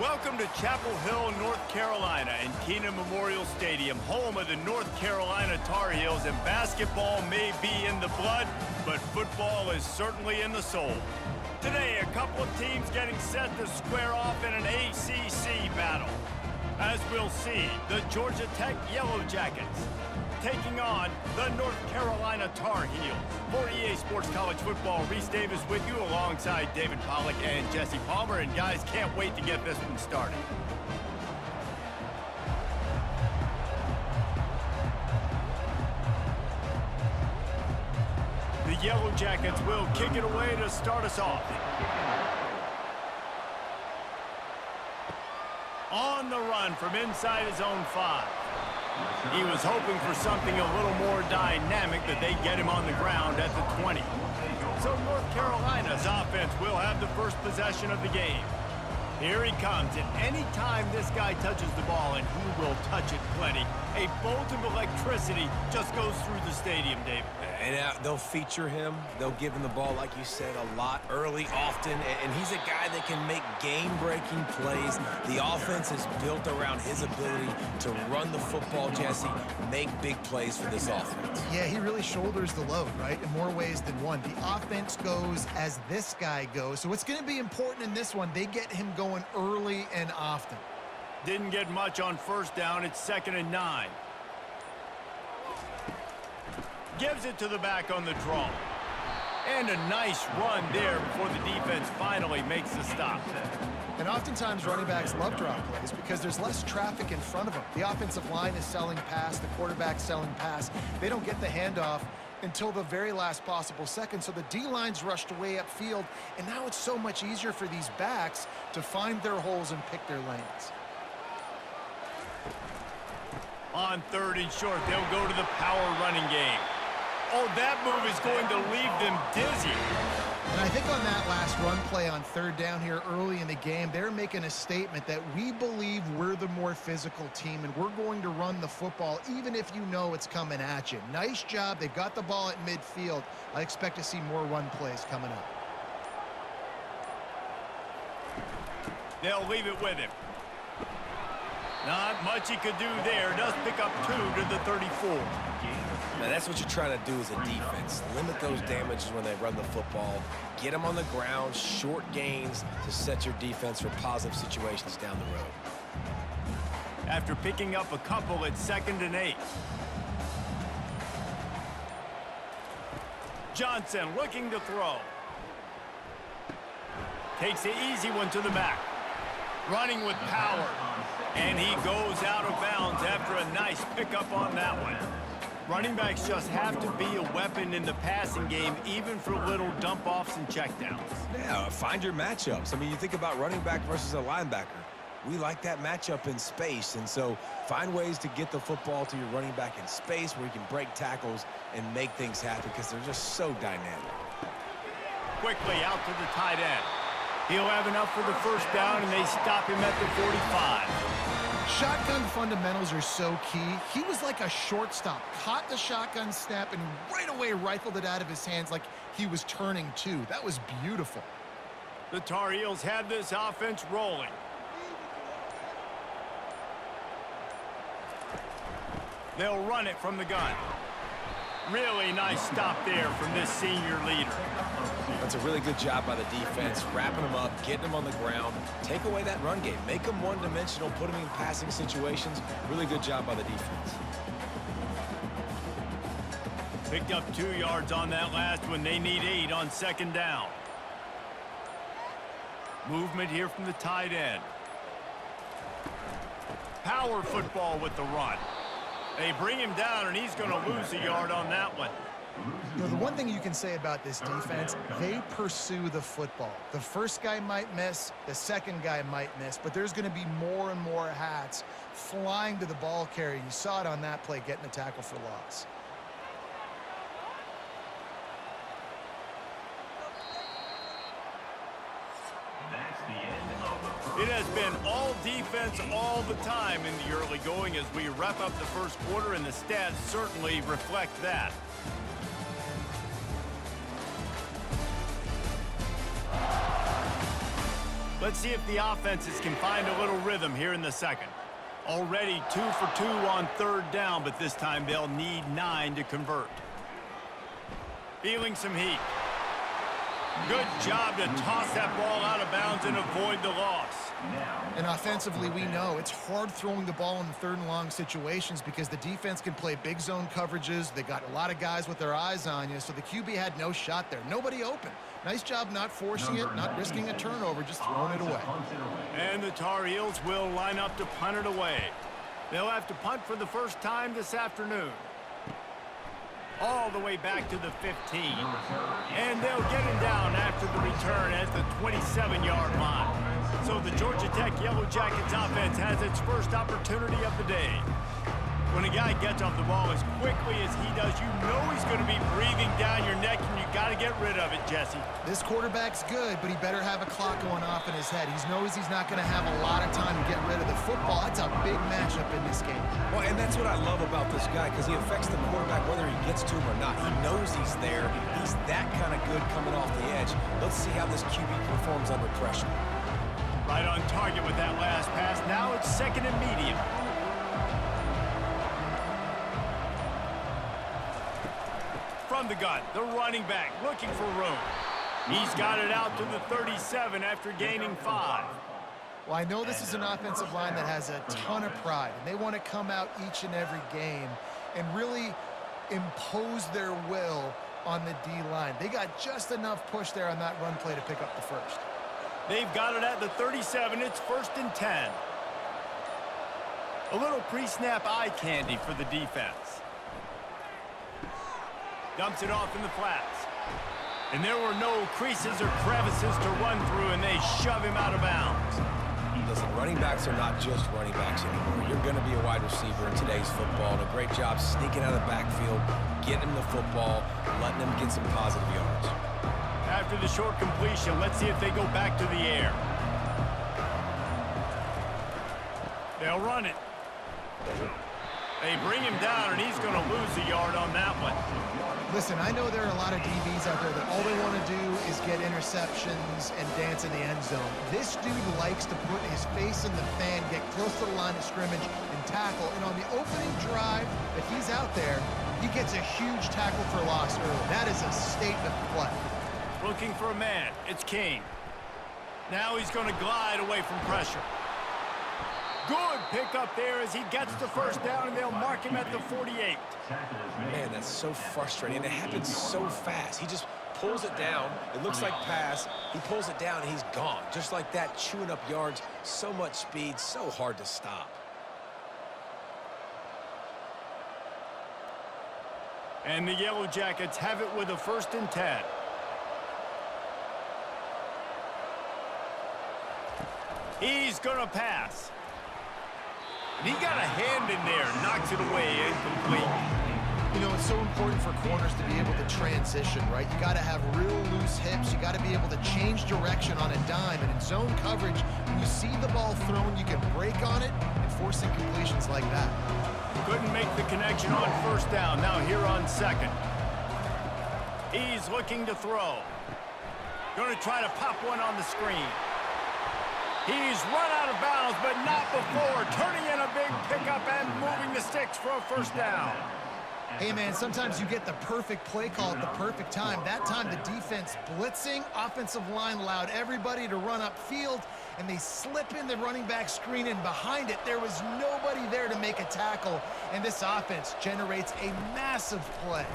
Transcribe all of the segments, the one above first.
Welcome to Chapel Hill, North Carolina, and Kenan Memorial Stadium, home of the North Carolina Tar Heels, and basketball may be in the blood, but football is certainly in the soul. Today, a couple of teams getting set to square off in an ACC battle. As we'll see, the Georgia Tech Yellow Jackets taking on the North Carolina Tar Heels. For EA Sports College Football, Reese Davis with you alongside David Pollack and Jesse Palmer. And guys, can't wait to get this one started. The Yellow Jackets will kick it away to start us off. On the run from inside his own 5. He was hoping for something a little more dynamic, that they get him on the ground at the 20. So North Carolina's offense will have the first possession of the game. Here he comes, and any time this guy touches the ball, and he will touch it plenty, a bolt of electricity just goes through the stadium, David. And they'll feature him. They'll give him the ball, like you said, a lot, early, often. And he's a guy that can make game-breaking plays. The offense is built around his ability to run the football, Jesse, make big plays for this offense. Yeah, he really shoulders the load, right, in more ways than one. The offense goes as this guy goes. So it's going to be important in this one. They get him going early and often. Didn't get much on first down. It's 2nd and 9. Gives it to the back on the draw. And a nice run there before the defense finally makes the stop. And oftentimes running backs love draw plays because there's less traffic in front of them. The offensive line is selling pass, the quarterback's selling pass. They don't get the handoff until the very last possible second. So the D-line's rushed away upfield, and now it's so much easier for these backs to find their holes and pick their lanes. On 3rd and short, they'll go to the power running game. Oh, that move is going to leave them dizzy. And I think on that last run play on 3rd down here early in the game, they're making a statement that we believe we're the more physical team and we're going to run the football even if you know it's coming at you. Nice job. They got the ball at midfield. I expect to see more run plays coming up. They'll leave it with him. Not much he could do there. Does pick up 2 to the 34. Now, that's what you're trying to do as a defense. Limit those damages when they run the football. Get them on the ground, short gains to set your defense for positive situations down the road. After picking up a couple, it's 2nd and 8. Johnson looking to throw. Takes the easy one to the back. Running with power. And he goes out of bounds after a nice pickup on that one. Running backs just have to be a weapon in the passing game, even for little dump-offs and checkdowns. Yeah, find your matchups. I mean, you think about running back versus a linebacker. We like that matchup in space, and so find ways to get the football to your running back in space where you can break tackles and make things happen because they're just so dynamic. Quickly out to the tight end. He'll have enough for the first down, and they stop him at the 45. Shotgun fundamentals are so key. He was like a shortstop, caught the shotgun snap, and right away rifled it out of his hands like he was turning two. That was beautiful. The Tar Heels have this offense rolling. They'll run it from the gun. Really nice stop there from this senior leader. That's a really good job by the defense, wrapping them up, getting them on the ground. Take away that run game. Make them one-dimensional, put them in passing situations. Really good job by the defense. Picked up 2 yards on that last one. They need 8 on 2nd down. Movement here from the tight end. Power football with the run. They bring him down, and he's going to lose a yard on that one. You know, the one thing you can say about this defense, they pursue the football. The first guy might miss, the second guy might miss, but there's going to be more and more hats flying to the ball carrier. You saw it on that play, getting the tackle for loss. It has been all defense all the time in the early going as we wrap up the first quarter, and the stats certainly reflect that. Let's see if the offenses can find a little rhythm here in the second. Already 2 for 2 on third down, but this time they'll need 9 to convert. Feeling some heat. Good job to toss that ball out of bounds and avoid the loss. And offensively, we know it's hard throwing the ball in the third and long situations because the defense can play big zone coverages. They got a lot of guys with their eyes on you, so the QB had no shot there. Nobody open. Nice job not forcing it, not risking a turnover, just throwing it away. And the Tar Heels will line up to punt it away. They'll have to punt for the first time this afternoon. All the way back to the 15. And they'll get him down after the return at the 27-yard line. So the Georgia Tech Yellow Jackets offense has its first opportunity of the day. When a guy gets off the ball as quickly as he does, you know he's going to be breathing down your neck, and you got to get rid of it, Jesse. This quarterback's good, but he better have a clock going off in his head. He knows he's not going to have a lot of time to get rid of the football. That's a big matchup in this game. Well, and that's what I love about this guy, because he affects the quarterback whether he gets to him or not. He knows he's there. He's that kind of good coming off the edge. Let's see how this QB performs under pressure. Right on target with that last pass. Now it's second and medium. From the gun, the running back looking for room. He's got it out to the 37 after gaining 5. Well, I know this is an offensive line that has a ton of pride, and they want to come out each and every game and really impose their will on the D-line. They got just enough push there on that run play to pick up the first. They've got it at the 37. It's 1st and 10. A little pre-snap eye candy for the defense. Dumps it off in the flats. And there were no creases or crevices to run through, and they shove him out of bounds. Listen, running backs are not just running backs anymore. You're going to be a wide receiver in today's football, and a great job sneaking out of the backfield, getting him the football, letting him get some positive yards. After the short completion, let's see if they go back to the air. They'll run it. They bring him down, and he's going to lose a yard on that one. Listen, I know there are a lot of DBs out there that all they want to do is get interceptions and dance in the end zone. This dude likes to put his face in the fan, get close to the line of scrimmage, and tackle. And on the opening drive that he's out there, he gets a huge tackle for loss early. That is a statement play. Looking for a man. It's King. Now he's going to glide away from pressure. Good pickup there as he gets the first down, and they'll mark him at the 48. Man, that's so frustrating. And it happens so fast. He just pulls it down. It looks like pass. He pulls it down, and he's gone. Just like that, chewing up yards. So much speed, so hard to stop. And the Yellow Jackets have it with a 1st and 10. He's going to pass. And he got a hand in there, knocks it away, incomplete. You know, it's so important for corners to be able to transition, right? You got to have real loose hips. You got to be able to change direction on a dime. And in zone coverage, when you see the ball thrown, you can break on it and force incompletions like that. Couldn't make the connection on 1st down. Now here on 2nd. He's looking to throw. Going to try to pop one on the screen. He's run out of bounds, but not before. Turning in a big pickup and moving the sticks for a 1st down. Hey, man, sometimes you get the perfect play call at the perfect time. That time, the defense blitzing, offensive line allowed everybody to run upfield, and they slip in the running back screen, and behind it, there was nobody there to make a tackle, and this offense generates a massive play.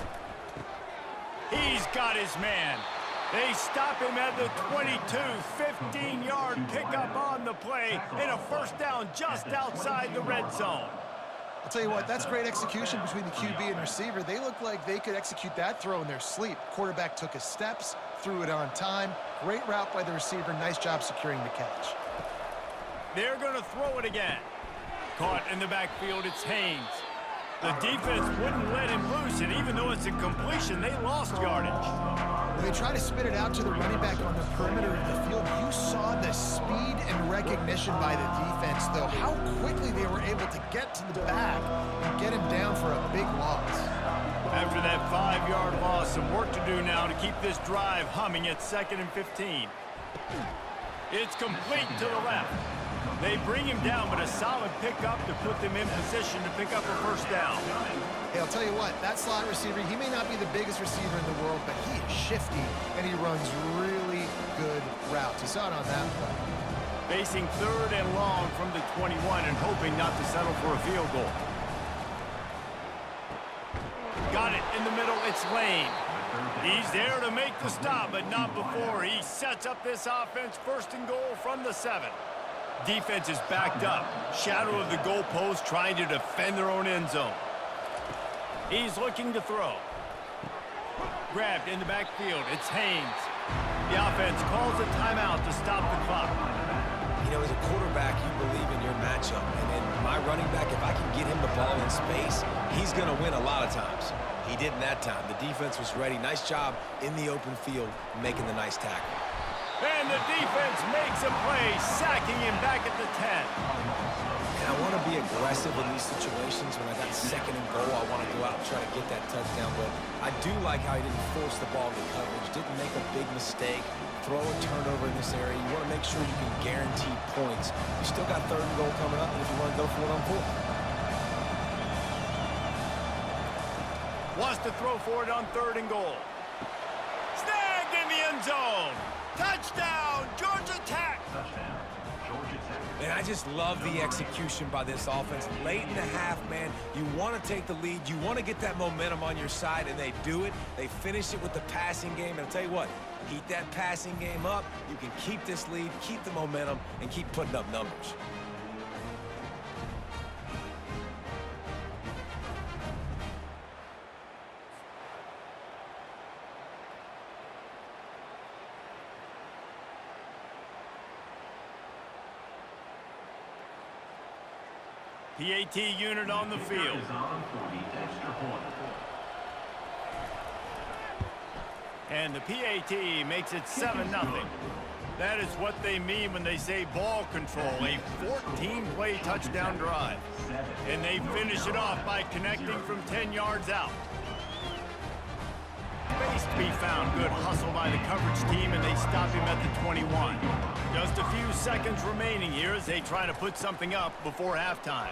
He's got his man. They stop him at the 22, 15-yard pickup on the play, and a 1st down just outside the red zone. I'll tell you what, that's great execution between the QB and receiver. They look like they could execute that throw in their sleep. Quarterback took his steps, threw it on time. Great route by the receiver. Nice job securing the catch. They're going to throw it again. Caught in the backfield, it's Haynes. The defense wouldn't let him loose, and even though it's a completion, they lost yardage. When they try to spit it out to the running back on the perimeter of the field, you saw the speed and recognition by the defense, though, how quickly they were able to get to the back and get him down for a big loss. After that 5-yard loss, some work to do now to keep this drive humming at 2nd and 15. It's complete to the left. They bring him down, but a solid pickup to put them in position to pick up a first down. Hey, I'll tell you what, that slot receiver, he may not be the biggest receiver in the world, but he is shifty, and he runs really good routes. You saw it on that play. Facing 3rd and long from the 21 and hoping not to settle for a field goal. Got it in the middle. It's Lane. He's there to make the stop, but not before. He sets up this offense 1st and goal from the 7. Defense is backed up. Shadow of the goalpost trying to defend their own end zone. He's looking to throw. Grabbed in the backfield. It's Haynes. The offense calls a timeout to stop the clock. You know, as a quarterback, you believe in your matchup. And in my running back, if I can get him the ball in space, he's going to win a lot of times. He didn't that time. The defense was ready. Nice job in the open field making the nice tackle. And the defense makes a play, sacking him back at the 10. And I want to be aggressive in these situations. When I got 2nd and goal, I want to go out and try to get that touchdown. But I do like how he didn't force the ball into coverage, didn't make a big mistake, throw a turnover in this area. You want to make sure you can guarantee points. You still got 3rd and goal coming up, and if you want to go for it on 4th. Wants to throw for it on 3rd and goal. Snagged in the end zone. Touchdown, Georgia Tech. Touchdown, Georgia Tech. And I just love the execution by this offense. Late in the half, man, you want to take the lead. You want to get that momentum on your side, and they do it. They finish it with the passing game. And I'll tell you what, heat that passing game up. You can keep this lead, keep the momentum, and keep putting up numbers. PAT unit on the field. And the PAT makes it 7-0. That is what they mean when they say ball control, a 14-play touchdown drive. And they finish it off by connecting from 10 yards out. Space to be found. Good hustle by the coverage team, and they stop him at the 21. Just a few seconds remaining here as they try to put something up before halftime.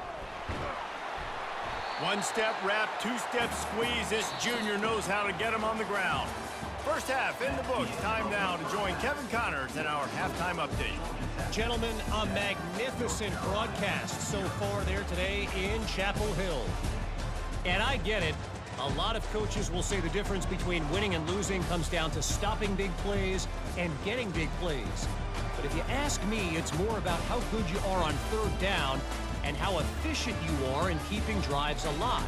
1-step wrap, 2-step squeeze. This junior knows how to get him on the ground. First half in the books. Time now to join Kevin Connors in our halftime update. Gentlemen, a magnificent broadcast so far there today in Chapel Hill. And I get it. A lot of coaches will say the difference between winning and losing comes down to stopping big plays and getting big plays. But if you ask me, it's more about how good you are on 3rd down and how efficient you are in keeping drives alive.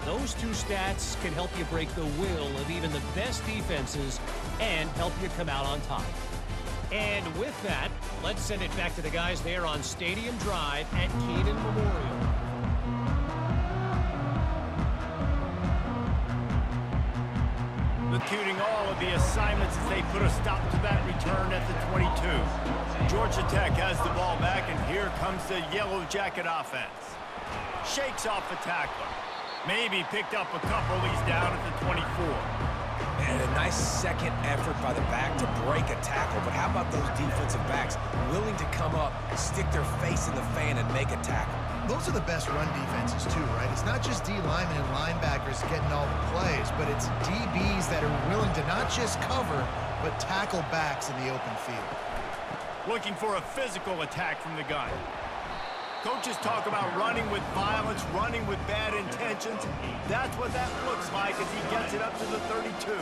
Those 2 stats can help you break the will of even the best defenses and help you come out on top. And with that, let's send it back to the guys there on Stadium Drive at Kenan Memorial. Executing all of the assignments as they put a stop to that return at the 22. Georgia Tech has the ball back, and here comes the Yellow Jacket offense. Shakes off the tackler. Maybe picked up a couple. He's down at the 24. And a nice second effort by the back to break a tackle. But how about those defensive backs willing to come up, stick their face in the fan, and make a tackle? Those are the best run defenses too, right? It's not just D linemen and linebackers getting all the plays, but it's DBs that are willing to not just cover, but tackle backs in the open field. Looking for a physical attack from the gun. Coaches talk about running with violence, running with bad intentions. That's what that looks like as he gets it up to the 32.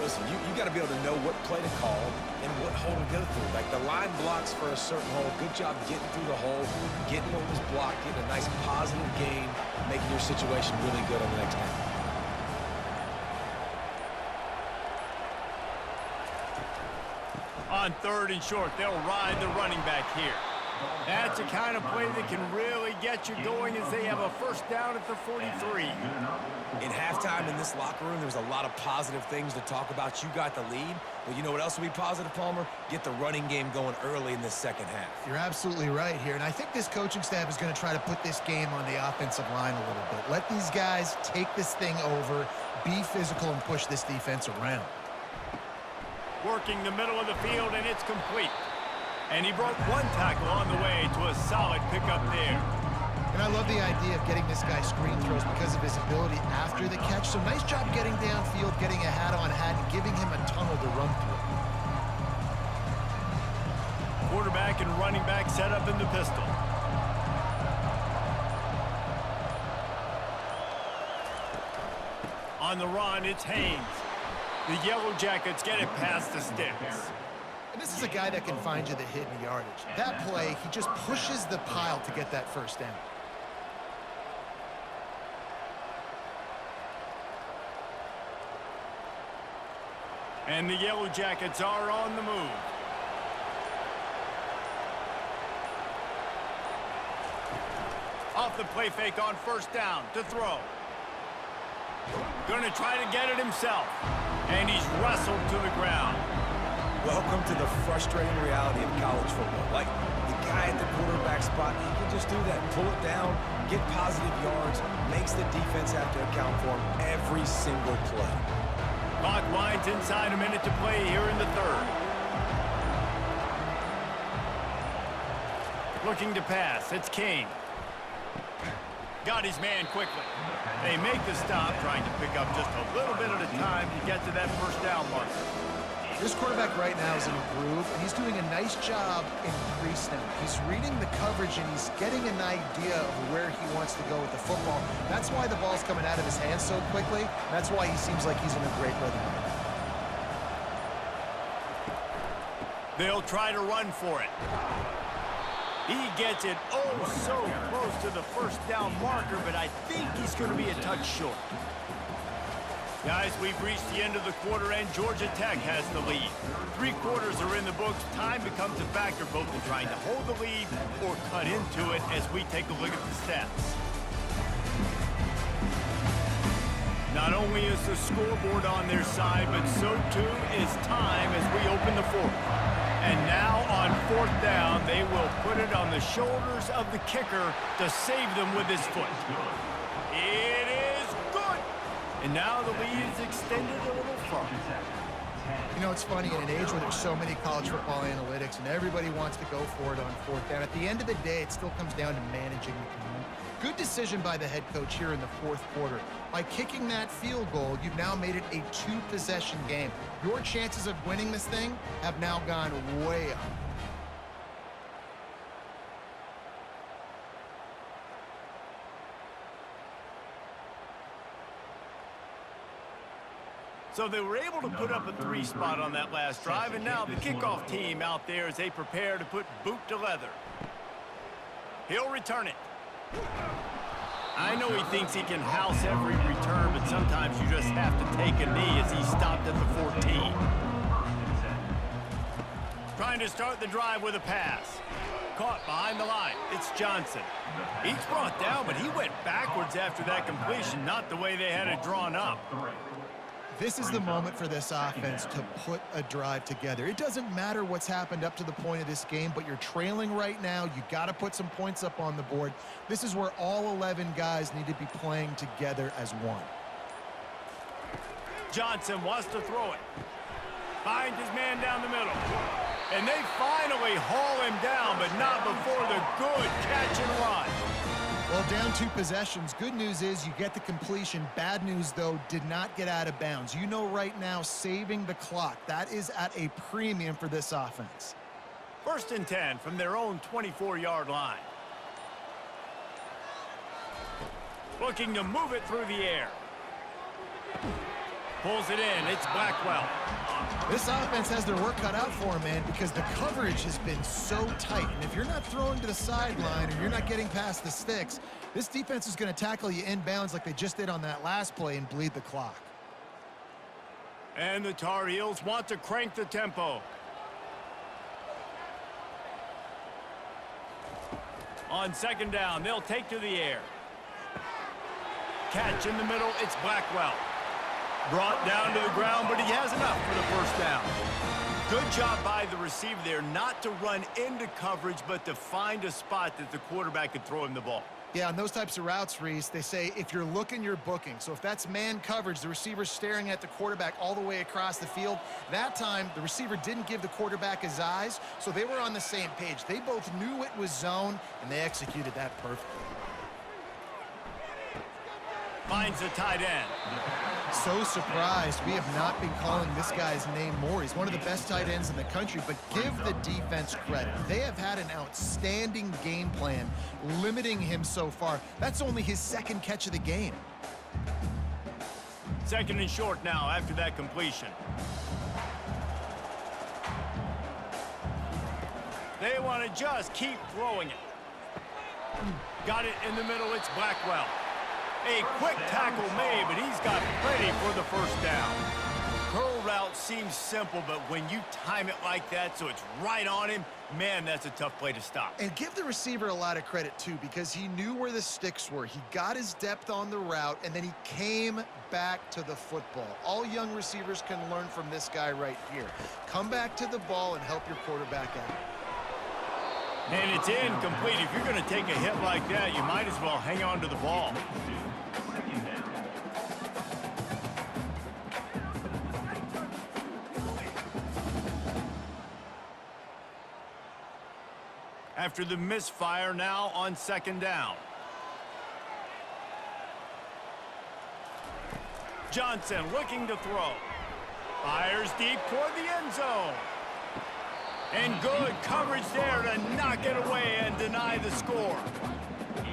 Listen, you got to be able to know what play to call and what hole to go through. Like the line blocks for a certain hole. Good job getting through the hole, getting what was blocked, getting a nice positive gain, making your situation really good on the next game. On 3rd and short, they'll ride the running back here. That's the kind of play that can really get you going as they have a first down at the 43. In halftime in this locker room, there was a lot of positive things to talk about. You got the lead, but you know what else will be positive, Palmer? Get the running game going early in the second half. You're absolutely right here, and I think this coaching staff is going to try to put this game on the offensive line a little bit. Let these guys take this thing over, be physical, and push this defense around. Working the middle of the field, and it's complete. And he broke one tackle on the way to a solid pickup there. And I love the idea of getting this guy screen throws because of his ability after the catch. So nice job getting downfield, getting a hat-on-hat, and giving him a tunnel to run through. Quarterback and running back set up in the pistol. On the run, it's Haynes. The Yellow Jackets get it past the sticks. And this is a guy that can find you the hidden yardage. That play, he just pushes the pile to get that first down. And the Yellow Jackets are on the move. Off the play fake on first down to throw. Gonna try to get it himself. And he's wrestled to the ground. Welcome to the frustrating reality of college football. Like, the guy at the quarterback spot, he can just do that. Pull it down, get positive yards, makes the defense have to account for him every single play. Clock winds inside a minute to play here in the third. Looking to pass, it's King. Got his man quickly. They make the stop, trying to pick up just a little bit at a time to get to that first down marker. This quarterback right now is in a groove, and he's doing a nice job in pre-snap. He's reading the coverage, and he's getting an idea of where he wants to go with the football. That's why the ball's coming out of his hands so quickly. That's why he seems like he's in a great rhythm. They'll try to run for it. He gets it oh so close to the first down marker, but I think he's going to be a touch short. Guys, we've reached the end of the quarter, and Georgia Tech has the lead. 3 quarters are in the books. Time becomes a factor both in trying to hold the lead or cut into it as we take a look at the stats. Not only is the scoreboard on their side, but so too is time as we open the fourth. And now on fourth down, they will put it on the shoulders of the kicker to save them with his foot. It is good. And now the lead is extended a little further. You know, it's funny, in an age where there's so many college football analytics and everybody wants to go for it on fourth down, at the end of the day, it still comes down to managing the game. Good decision by the head coach here in the fourth quarter. By kicking that field goal, you've now made it a 2-possession game. Your chances of winning this thing have now gone way up. So they were able to put up a 3 spot on that last drive, and now the kickoff team out there as they prepare to put boot to leather. He'll return it. I know he thinks he can house every return, but sometimes you just have to take a knee as he stopped at the 14. Trying to start the drive with a pass. Caught behind the line. It's Johnson. He's brought down, but he went backwards after that completion, not the way they had it drawn up. This is the moment for this offense to put a drive together. It doesn't matter what's happened up to the point of this game, but you're trailing right now. You got to put some points up on the board. This is where all 11 guys need to be playing together as one. Johnson wants to throw it. Finds his man down the middle. And they finally haul him down, but not before the good catch and run. Well, down 2 possessions. Good news is you get the completion. Bad news, though, did not get out of bounds. You know right now, saving the clock, that is at a premium for this offense. 1st and 10 from their own 24-yard line. Looking to move it through the air. Pulls it in. It's Blackwell. This offense has their work cut out for them, man, because the coverage has been so tight. And if you're not throwing to the sideline or you're not getting past the sticks, this defense is going to tackle you inbounds like they just did on that last play and bleed the clock. And the Tar Heels want to crank the tempo. On 2nd down, they'll take to the air. Catch in the middle, it's Blackwell. Brought down to the ground, but he has enough for the 1st down. Good job by the receiver there not to run into coverage, but to find a spot that the quarterback could throw him the ball. Yeah, on those types of routes, Reese, they say if you're looking, you're booking. So if that's man coverage, the receiver's staring at the quarterback all the way across the field. That time, the receiver didn't give the quarterback his eyes, so they were on the same page. They both knew it was zone, and they executed that perfectly. Finds the tight end. So surprised we have not been calling this guy's name more. He's one of the best tight ends in the country, but give the defense credit. They have had an outstanding game plan limiting him so far. That's only his second catch of the game. Second and short now after that completion. They want to just keep throwing it. Got it in the middle. It's Blackwell. A quick tackle made, but he's got plenty for the first down. Curl route seems simple, but when you time it like that so it's right on him, man, that's a tough play to stop. And give the receiver a lot of credit, too, because he knew where the sticks were. He got his depth on the route, and then he came back to the football. All young receivers can learn from this guy right here. Come back to the ball and help your quarterback out. And it's incomplete. If you're going to take a hit like that, you might as well hang on to the ball. After the misfire, now on second down. Johnson looking to throw. Fires deep toward the end zone. And good coverage there to knock it away and deny the score.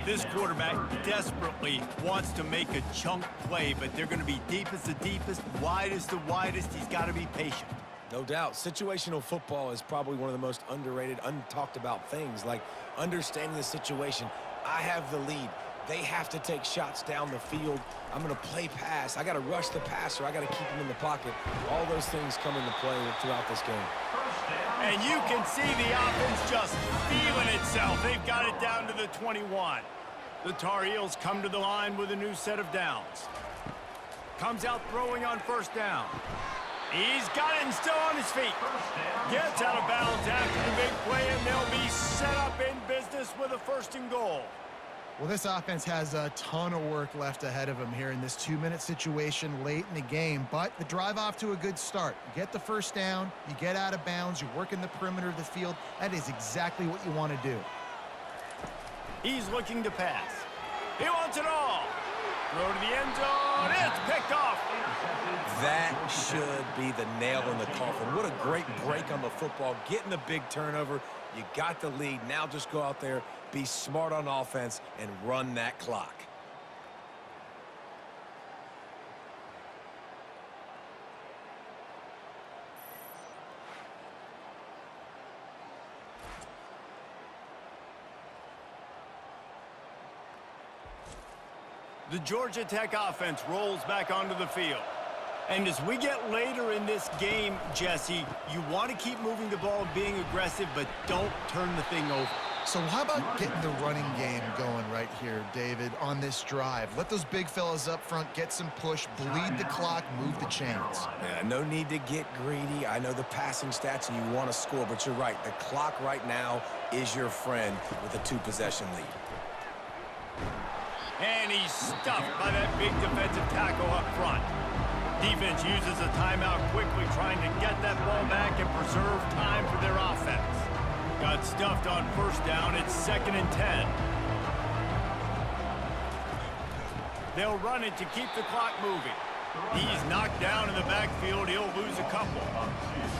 This quarterback desperately wants to make a chunk play, but they're going to be deepest the deepest, widest the widest. He's got to be patient. No doubt. Situational football is probably one of the most underrated, untalked about things, like understanding the situation. I have the lead. They have to take shots down the field. I'm going to play pass. I got to rush the passer. I got to keep him in the pocket. All those things come into play throughout this game. And you can see the offense just feeling itself. They've got it down to the 21. The Tar Heels come to the line with a new set of downs. Comes out throwing on first down. He's got it and still on his feet. Gets out of bounds after the big play, and they'll be set up in business with a first and goal. Well, this offense has a ton of work left ahead of them here in this 2-minute situation late in the game, but the drive off to a good start. You get the first down, you get out of bounds, you work in the perimeter of the field. That is exactly what you want to do. He's looking to pass. He wants it all. Throw to the end zone. It's picked off. That should be the nail in the coffin. What a great break on the football. Getting the big turnover. You got the lead. Now just go out there, be smart on offense, and run that clock. The Georgia Tech offense rolls back onto the field. And as we get later in this game, Jesse, you want to keep moving the ball and being aggressive, but don't turn the thing over. So how about getting the running game going right here, David, on this drive? Let those big fellas up front get some push, bleed the clock, move the chains. Yeah, no need to get greedy. I know the passing stats and you want to score, but you're right. The clock right now is your friend with a 2-possession lead. And he's stuffed by that big defensive tackle up front. Defense uses a timeout quickly, trying to get that ball back and preserve time for their offense. Got stuffed on first down. It's 2nd and 10. They'll run it to keep the clock moving. He's knocked down in the backfield. He'll lose a couple.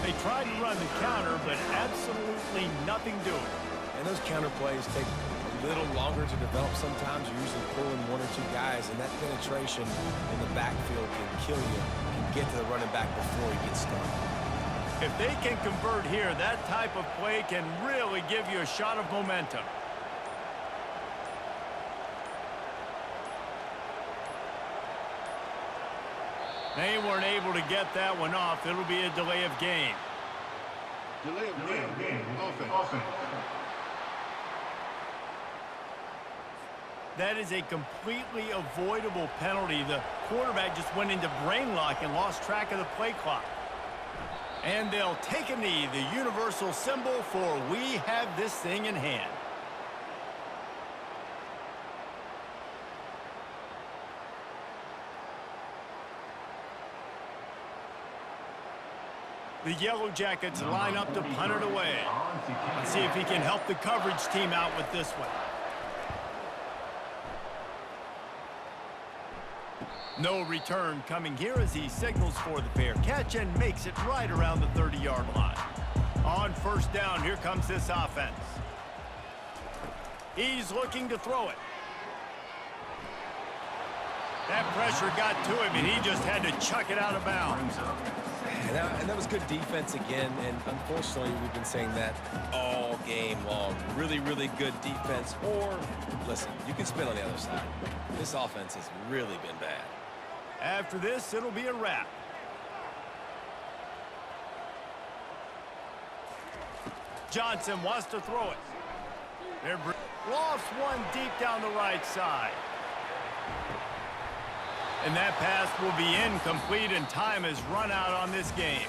They tried to run the counter, but absolutely nothing doing. And those counter plays take a little longer to develop sometimes. You're usually pulling 1 or 2 guys, and that penetration in the backfield can kill you. You can get to the running back before he gets started. If they can convert here, that type of play can really give you a shot of momentum. They weren't able to get that one off. It'll be a delay of game. Delay of game. Offense. That is a completely avoidable penalty. The quarterback just went into brain lock and lost track of the play clock. And they'll take a knee, the universal symbol for we have this thing in hand. The Yellow Jackets line up to punt it away. Let's see if he can help the coverage team out with this one. No return coming here as he signals for the fair catch and makes it right around the 30-yard line. On first down, here comes this offense. He's looking to throw it. That pressure got to him, and he just had to chuck it out of bounds. And that was good defense again, and unfortunately, we've been saying that all game long. Really, really good defense, or, listen, you can spin on the other side. This offense has really been bad. After this, it'll be a wrap. Johnson wants to throw it. They're lofts one deep down the right side. And that pass will be incomplete, and time has run out on this game.